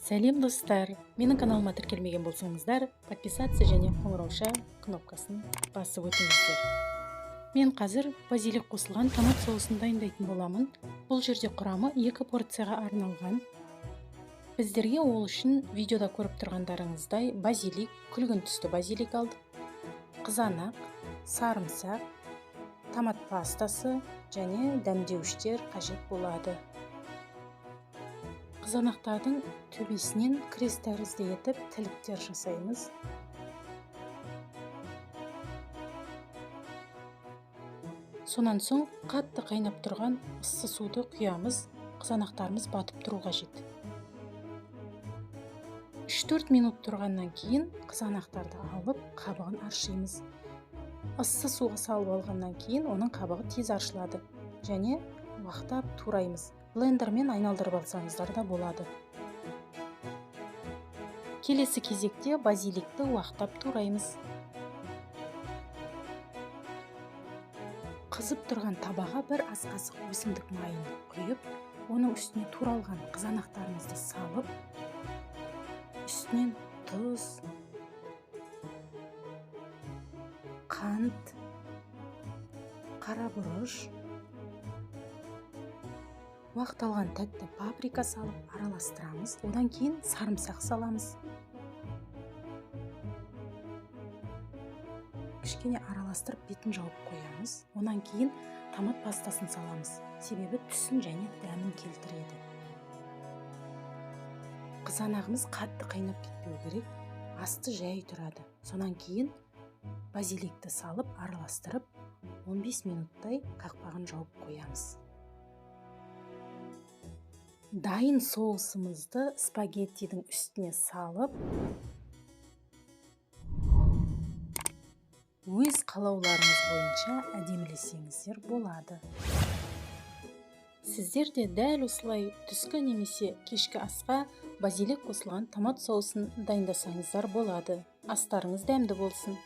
Сәлем достар, менің каналыма тіркелмеген болсаңыздар, подписаться және қоңырауша кнопкасын басып өтіңіздер. Мен қазір базилик қосылған томат соусын дайындайтын боламын. Бұл жерде құрамы 2 порцияға арналған. Біздерге ол үшін видеода көріп тұрғандарыңыздай базилик, күлгін түсті базилик алдық. Қызанақ, сарымсақ, томат пастасы және дәмдеуіштер қажет болады. Қызанақтардың төбесінен крес тәрізді етіп тіліктер жасаймыз. Сонан соң қатты қайнап тұрған ыссы суды құямыз, қызанақтарымыз батып тұру қажет. 3-4 минут тұрғаннан кейін қызанақтарды алып қабығын аршимыз. Ыссы суға салып алғаннан кейін оның қабығы тез аршылады және уақтап тураймыз. Блендермен айналдырып алсаңыздар да болады. Келесі кезекте базиликті уақтап тураймыз. Қызып тұрған табаға бір ас қасық өсімдік майын құйып, оның үстіне туралған қызанақтарымызды салып, үстінен тұз, қант, қара бұрыш, уақталған тәтті паприка салып араластырамыз. Одан кейін сарымсақ саламыз. Кішкене араластырып бетін жауып қоямыз. Онан кейін томат пастасын саламыз. Себебі түсін және дәмін келтіреді. Қызанағымыз қатты қайнап кетпеу керек. Асты жай тұрады. Сонан кейін базиликті салып араластырып 15 минуттай қақпағын жауып қоямыз. Дайын соусымызды спагеттидің үстіне салып, өз қалауларыңыз бойынша әдемілесеңіздер болады. Сіздер де дәл осылай түскі немесе кешкі асқа базилик қосылған томат соусын дайындасаңыздар болады. Астарыңыз дәмді болсын.